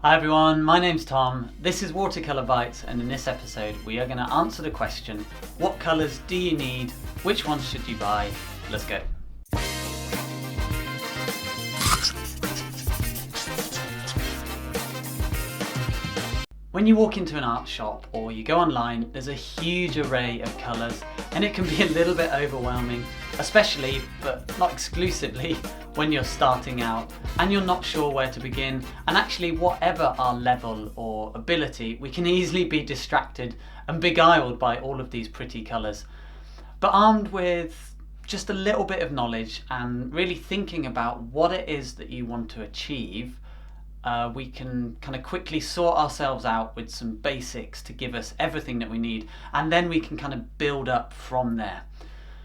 Hi everyone, my name's Tom. This is Watercolour Bites, and in this episode we are going to answer the question, what colours do you need? Which ones should you buy? Let's go. When you walk into an art shop or you go online, there's a huge array of colours and it can be a little bit overwhelming, especially, but not exclusively, when you're starting out and you're not sure where to begin. And actually, whatever our level or ability, we can easily be distracted and beguiled by all of these pretty colours. But armed with just a little bit of knowledge and really thinking about what it is that you want to achieve, we can kind of quickly sort ourselves out with some basics to give us everything that we need, and then we can kind of build up from there.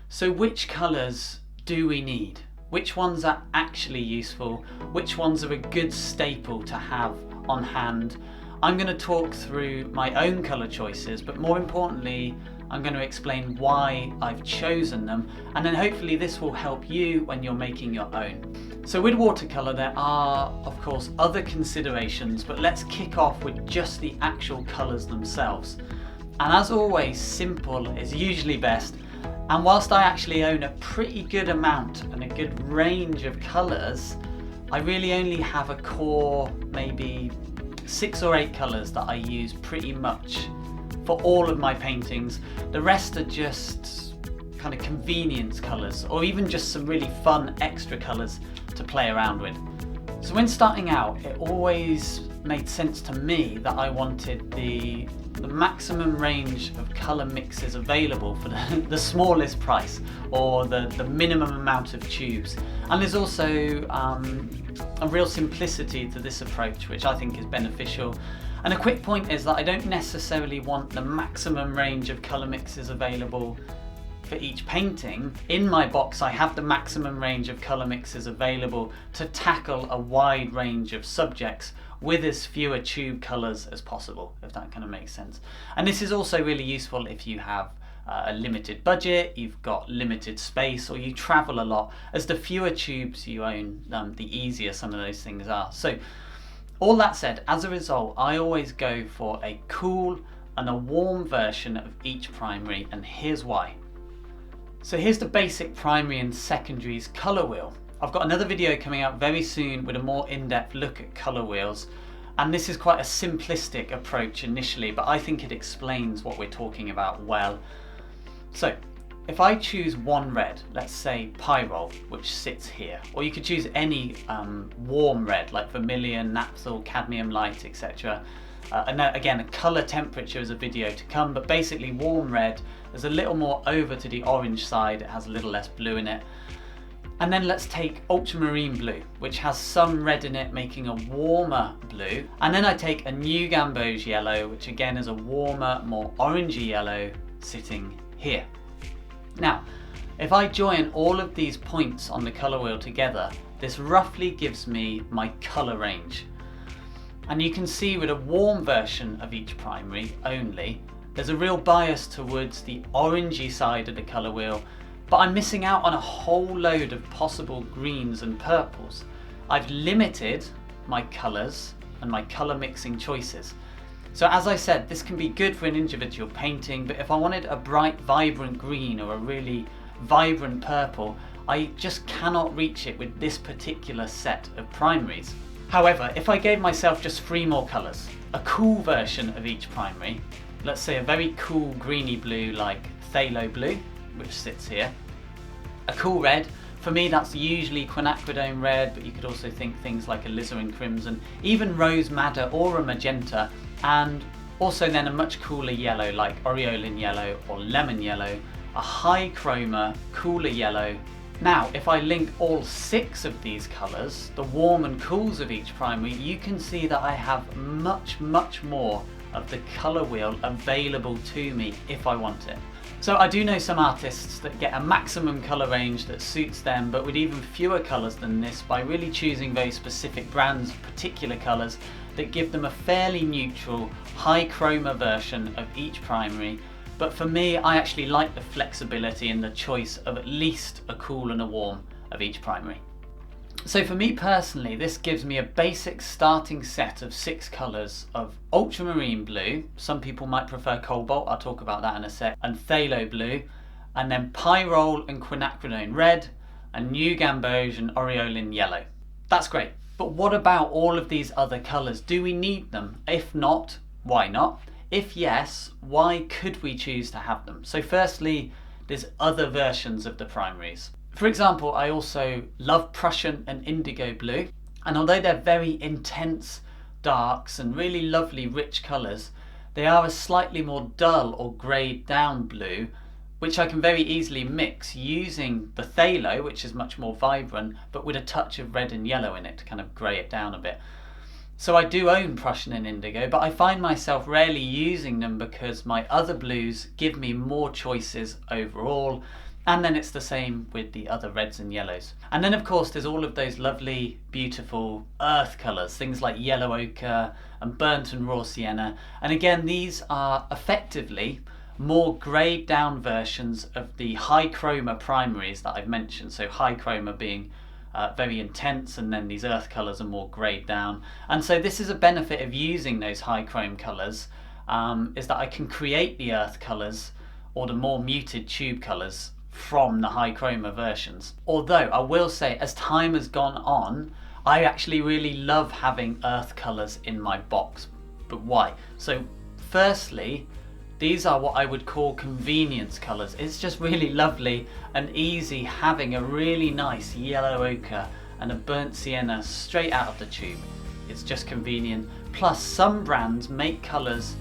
So which colours do we need? Which ones are actually useful? Which ones are a good staple to have on hand? I'm going to talk through my own colour choices, but more importantly, I'm going to explain why I've chosen them, and then hopefully this will help you when you're making your own. So with watercolour there are of course other considerations, but let's kick off with just the actual colours themselves. And as always, simple is usually best, and whilst I actually own a pretty good amount and a good range of colours, I really only have a core maybe 6 or 8 colours that I use pretty much for all of my paintings. The rest are just kind of convenience colours, or even just some really fun extra colours to play around with. So when starting out, it always made sense to me that I wanted the maximum range of colour mixes available for the smallest price, or the minimum amount of tubes. And there's also a real simplicity to this approach, which I think is beneficial. And a quick point is that I don't necessarily want the maximum range of colour mixes available for each painting. In my box I have the maximum range of colour mixes available to tackle a wide range of subjects with as fewer tube colours as possible, if that kind of makes sense. And this is also really useful if you have a limited budget, you've got limited space, or you travel a lot, as the fewer tubes you own, the easier some of those things are. So all that said, as a result, I always go for a cool and a warm version of each primary, and here's why. So here's the basic primary and secondaries colour wheel. I've got another video coming out very soon with a more in-depth look at colour wheels, and this is quite a simplistic approach initially, but I think it explains what we're talking about well. So if I choose one red, let's say Pyrrole, which sits here, or you could choose any warm red like vermilion, naphtha, cadmium light, etc. And again, a colour temperature is a video to come, but basically warm red is a little more over to the orange side, it has a little less blue in it. And then let's take ultramarine blue, which has some red in it, making a warmer blue. And then I take a new gamboge yellow, which again is a warmer, more orangey yellow, sitting here. Now, if I join all of these points on the colour wheel together, this roughly gives me my colour range. And you can see with a warm version of each primary only, there's a real bias towards the orangey side of the colour wheel, but I'm missing out on a whole load of possible greens and purples. I've limited my colours and my colour mixing choices. So as I said, this can be good for an individual painting, but if I wanted a bright, vibrant green or a really vibrant purple, I just cannot reach it with this particular set of primaries. However, if I gave myself just 3 more colours, a cool version of each primary, let's say a very cool greeny blue like phthalo blue, which sits here, a cool red, for me that's usually quinacridone red, but you could also think things like alizarin crimson, even rose madder or a magenta, and also then a much cooler yellow like aureolin yellow or lemon yellow, a high chroma, cooler yellow. Now, if I link all 6 of these colours, the warm and cools of each primary, you can see that I have much more of the colour wheel available to me if I want it. So I do know some artists that get a maximum colour range that suits them, but with even fewer colours than this, by really choosing very specific brands, particular colours that give them a fairly neutral, high chroma version of each primary. But for me, I actually like the flexibility and the choice of at least a cool and a warm of each primary. So for me personally, this gives me a basic starting set of 6 colours of ultramarine blue, some people might prefer cobalt, I'll talk about that in a sec, and phthalo blue, and then pyrrole and quinacridone red, and new gamboge and aureolin yellow. That's great, but what about all of these other colours? Do we need them? If not, why not? If yes, why could we choose to have them? So firstly, there's other versions of the primaries. For example, I also love Prussian and indigo blue, and although they're very intense darks and really lovely rich colours, they are a slightly more dull or greyed down blue, which I can very easily mix using the phthalo, which is much more vibrant, but with a touch of red and yellow in it to kind of grey it down a bit. So I do own Prussian and indigo, but I find myself rarely using them because my other blues give me more choices overall. And then it's the same with the other reds and yellows. And then of course there's all of those lovely, beautiful earth colours, things like yellow ochre and burnt and raw sienna. And again, these are effectively more greyed down versions of the high chroma primaries that I've mentioned. So high chroma being very intense, and then these earth colours are more greyed down. And so this is a benefit of using those high chrome colours, is that I can create the earth colours or the more muted tube colours from the high chroma versions. Although I will say, as time has gone on, I actually really love having earth colours in my box. But why? So firstly, these are what I would call convenience colours. It's just really lovely and easy having a really nice yellow ochre and a burnt sienna straight out of the tube. It's just convenient. Plus some brands make colours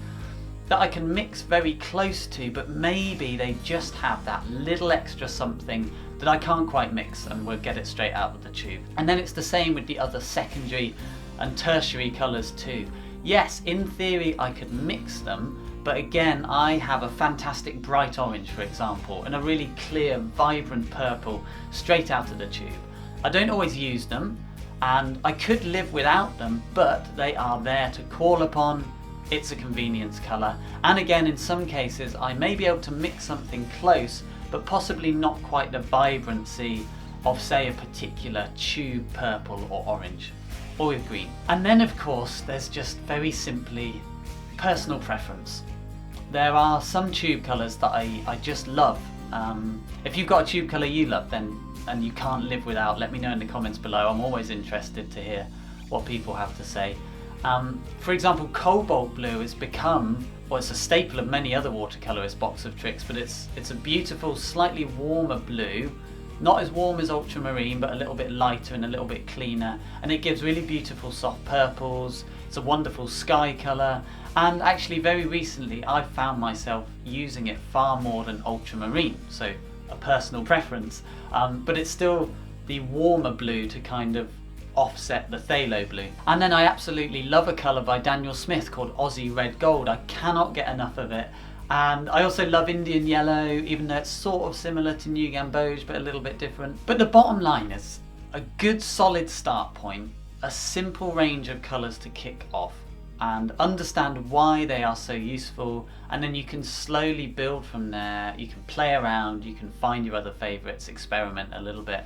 that I can mix very close to, but maybe they just have that little extra something that I can't quite mix and will get it straight out of the tube. And then it's the same with the other secondary and tertiary colours too. Yes, in theory I could mix them, but again, I have a fantastic bright orange, for example, and a really clear, vibrant purple straight out of the tube. I don't always use them, and I could live without them, but they are there to call upon. It's a convenience colour. And again, in some cases, I may be able to mix something close, but possibly not quite the vibrancy of, say, a particular tube purple or orange, or with green. And then, of course, there's just very simply personal preference. There are some tube colours that I just love. If you've got a tube colour you love then and you can't live without, let me know in the comments below. I'm always interested to hear what people have to say. For example, cobalt blue has become, well, it's a staple of many other watercolourist box of tricks, but it's a beautiful, slightly warmer blue, not as warm as ultramarine, but a little bit lighter and a little bit cleaner, and it gives really beautiful soft purples. It's a wonderful sky colour, and actually very recently I've found myself using it far more than ultramarine, so a personal preference, but it's still the warmer blue to kind of offset the phthalo blue. And then I absolutely love a colour by Daniel Smith called Aussie Red Gold. I cannot get enough of it. And I also love Indian Yellow, even though it's sort of similar to New Gamboge but a little bit different. But the bottom line is a good solid start point, a simple range of colours to kick off, and understand why they are so useful, and then you can slowly build from there. You can play around, you can find your other favourites, experiment a little bit.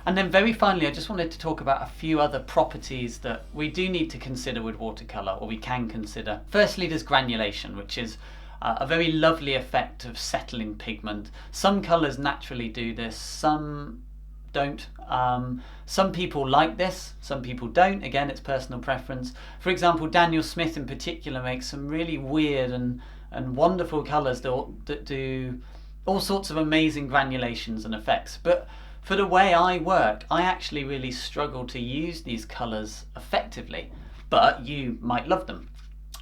And then very finally, I just wanted to talk about a few other properties that we do need to consider with watercolour, or we can consider. Firstly, there's granulation, which is a very lovely effect of settling pigment. Some colours naturally do this, some don't. Some people like this, some people don't. Again, it's personal preference. For example, Daniel Smith in particular makes some really weird and wonderful colours that do all sorts of amazing granulations and effects. But for the way I work, I actually really struggle to use these colours effectively, but you might love them.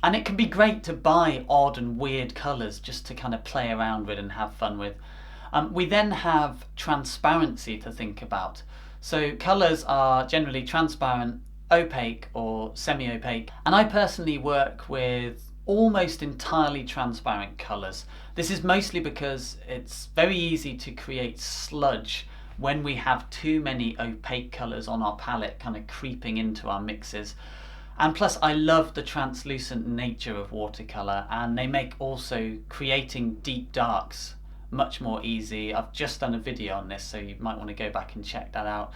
And it can be great to buy odd and weird colours just to kind of play around with and have fun with. We then have transparency to think about. So colours are generally transparent, opaque or semi-opaque, and I personally work with almost entirely transparent colours. This is mostly because it's very easy to create sludge when we have too many opaque colours on our palette kind of creeping into our mixes. And plus I love the translucent nature of watercolour, and they make also creating deep darks much more easy. I've just done a video on this, so you might want to go back and check that out.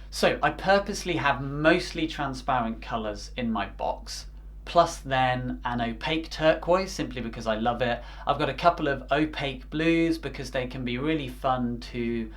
So I purposely have mostly transparent colours in my box, plus then an opaque turquoise simply because I love it. I've got a couple of opaque blues because they can be really fun to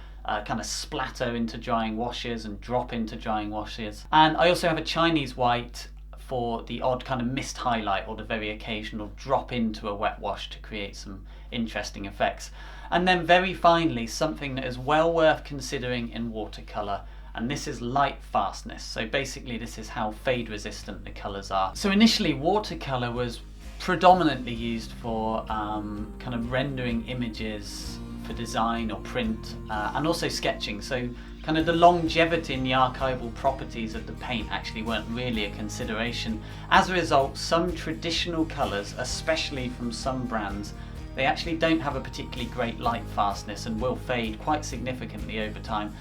kind of splatter into drying washes and drop into drying washes. And I also have a Chinese white for the odd kind of mist highlight or the very occasional drop into a wet wash to create some interesting effects. And then very finally, something that is well worth considering in watercolour, and this is light fastness. So basically this is how fade resistant the colours are. So initially watercolour was predominantly used for kind of rendering images for design or print and also sketching. So kind of the longevity and the archival properties of the paint actually weren't really a consideration. As a result, some traditional colours, especially from some brands, they actually don't have a particularly great light fastness and will fade quite significantly over time.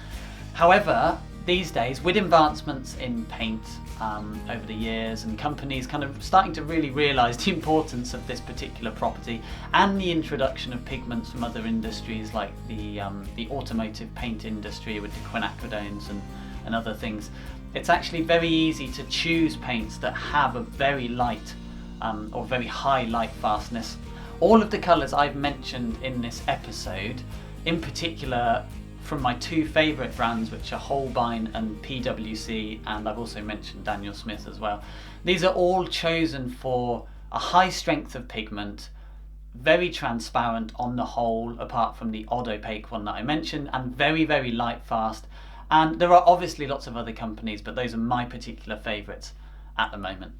However, these days, with advancements in paint over the years and companies kind of starting to really realise the importance of this particular property and the introduction of pigments from other industries like the automotive paint industry with the quinacridones and other things, it's actually very easy to choose paints that have a very light or very high light fastness. All of the colours I've mentioned in this episode, in particular from my two favourite brands, which are Holbein and PwC, and I've also mentioned Daniel Smith as well. These are all chosen for a high strength of pigment, very transparent on the whole, apart from the odd opaque one that I mentioned, and very, very light fast. And there are obviously lots of other companies, but those are my particular favourites at the moment.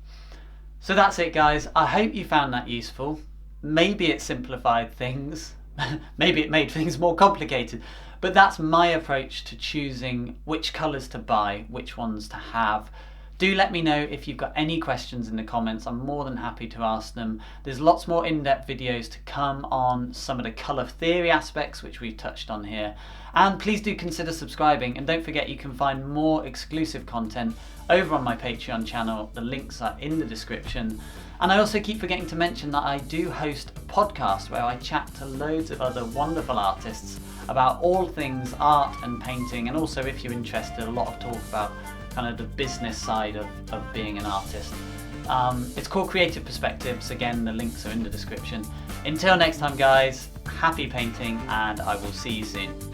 So that's it, guys. I hope you found that useful. Maybe it simplified things, maybe it made things more complicated, but that's my approach to choosing which colours to buy, which ones to have. Do let me know if you've got any questions in the comments. I'm more than happy to ask them. There's lots more in-depth videos to come on some of the colour theory aspects which we've touched on here. And please do consider subscribing, and don't forget you can find more exclusive content over on my Patreon channel. The links are in the description. And I also keep forgetting to mention that I do host a podcast where I chat to loads of other wonderful artists about all things art and painting, and also, if you're interested, a lot of talk about kind of the business side of being an artist. It's called Creative Perspectives. Again, the links are in the description. Until next time, guys, happy painting, and I will see you soon.